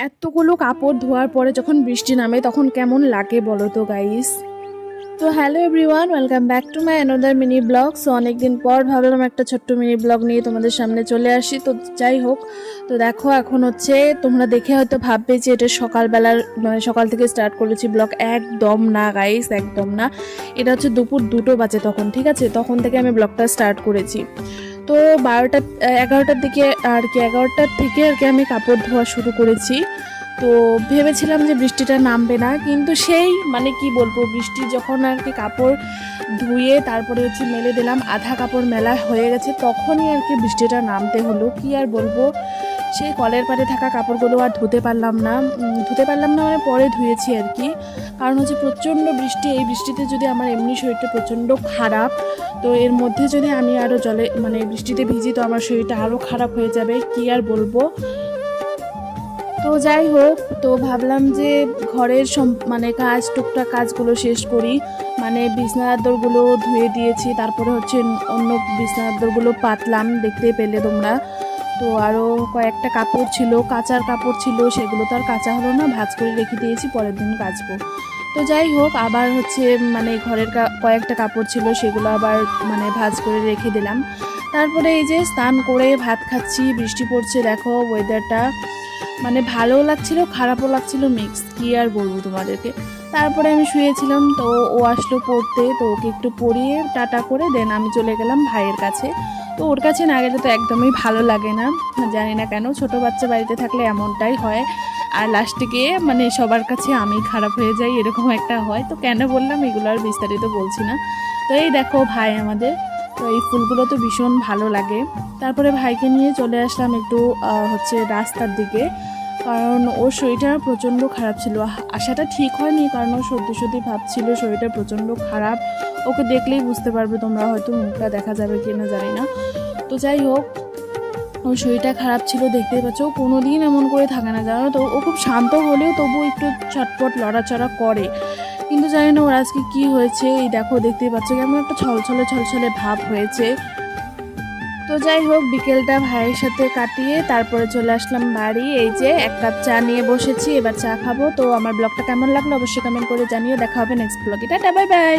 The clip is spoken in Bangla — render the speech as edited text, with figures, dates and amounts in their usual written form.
এতগুলো কাপড় ধোয়ার পরে যখন বৃষ্টি নামে তখন কেমন লাগে বলো তো গাইস। তো hello everyone, welcome back to my another mini blog. So অনেকদিন পর ভাবলাম একটা ছোট্ট মিনি ব্লগ নিয়ে তোমাদের সামনে চলে আসি। তো যাই হোক, তো দেখো এখন হচ্ছে তোমরা দেখে হয়তো ভাববে যে এটা সকালবেলার মানে সকাল থেকে স্টার্ট করেছি ব্লগ। একদম না গাইস, একদম না। এটা হচ্ছে দুপুর 2টো বাজে তখন, ঠিক আছে? তখন থেকে আমি ব্লগটা স্টার্ট করেছি। তো 11টার দিকে আর কি, 11টার থেকে আর কি আমি কাপড় ধোয়া শুরু করেছি। তো ভেবেছিলাম যে বৃষ্টিটা নামবে না, কিন্তু সেই মানে কি বলবো, বৃষ্টি যখন আর কি কাপড় ধুয়ে তারপরে হচ্ছে মেলে দিলাম, আধা কাপড় মেলা হয়ে গেছে, তখনই আর কি বৃষ্টিটা নামতে হলো। কি আর বলবো, সেই কলের পাড়ে থাকা কাপড়গুলো আর ধুতে পারলাম না মানে পরে ধুয়েছি আর কি। কারণ হচ্ছে প্রচণ্ড বৃষ্টি, এই বৃষ্টিতে যদি আমার এমনি শরীরটা প্রচণ্ড খারাপ, তো এর মধ্যে যদি আমি আরও জলে মানে বৃষ্টিতে ভিজি তো আমার শরীরটা আরও খারাপ হয়ে যাবে, কি আর বলবো। তো যাই হোক, তো ভাবলাম যে ঘরের মানে কাজ, টুকটাক কাজগুলো শেষ করি। মানে বিছানার চাদরগুলো ধুয়ে দিয়েছি, তারপরে হচ্ছে অন্য বিছানার চাদরগুলো পাতলাম, দেখতেই পেলে তোমরা। তো আরও কয়েকটা কাপড় ছিল, কাচার কাপড় ছিল, সেগুলো তো আর কাচা হলো না, ভাঁজ করে রেখে দিয়েছি, পরের দিন কাচবো। তো যাই হোক, আবার হচ্ছে মানে ঘরের কয়েকটা কাপড় ছিল, সেগুলো আবার মানে ভাঁজ করে রেখে দিলাম। তারপরে এই যে স্নান করে ভাত খাচ্ছি, বৃষ্টি পড়ছে, দেখো ওয়েদারটা মানে ভালোও লাগছিল খারাপও লাগছিল, মিক্স, কি আর বলবো তোমাদেরকে। তারপরে আমি শুয়েছিলাম, তো ও আসলো পড়তে, তো ওকে একটু পড়িয়ে টাটা করে দেন আমি চলে গেলাম ভাইয়ের কাছে। তো ওর কাছে না গেলে তো একদমই ভালো লাগে না, জানি না কেন, ছোট বাচ্চা বাড়িতে থাকলে এমনটাই হয়। আর লাস্টে গিয়ে মানে সবার কাছে আমি খারাপ হয়ে যাই, এরকম একটা হয়। তো কেন বললাম এগুলো আর বিস্তারিত বলছি না। তো এই দেখো ভাই আমাদের, তো এই ফুলগুলো তো ভীষণ ভালো লাগে। তারপরে ভাইকে নিয়ে চলে আসলাম একটু হচ্ছে রাস্তার দিকে, কারণ ওর শরীরটা প্রচণ্ড খারাপ ছিল। আসাটা ঠিক হয়নি, কারণ ও সর্দি সর্দি ভাব ছিল, শরীরটা প্রচণ্ড খারাপ। ওকে দেখলেই বুঝতে পারবে তোমরা, হয়তো মুখটা দেখা যাবে কি না জানি না। তো যাই হোক, ওর শরীরটা খারাপ ছিল, দেখতেই পাচ্ছ। ও কোনো দিন এমন করে থাকে না, জানো তো। ও খুব শান্ত হলেও তবু একটু ছটপট লড়াচড়া করে, কিন্তু জানি না ওর আজকে কি হয়েছে। এই দেখো, দেখতেই পাচ্ছ কেমন একটা ছলছলে ছলছলে ভাব হয়েছে। তো যাই হোক, বিকেলটা ভাইয়ের সাথে কাটিয়ে তারপরে চলে আসলাম বাড়ি। এই যে 1 কাপ চা নিয়ে বসেছি, এবার চা খাবো। তো আমার ব্লগটা কেমন লাগলো অবশ্যই কমেন্ট করে জানিও। দেখা হবে নেক্সট ব্লগে, টাটা, বাই বাই।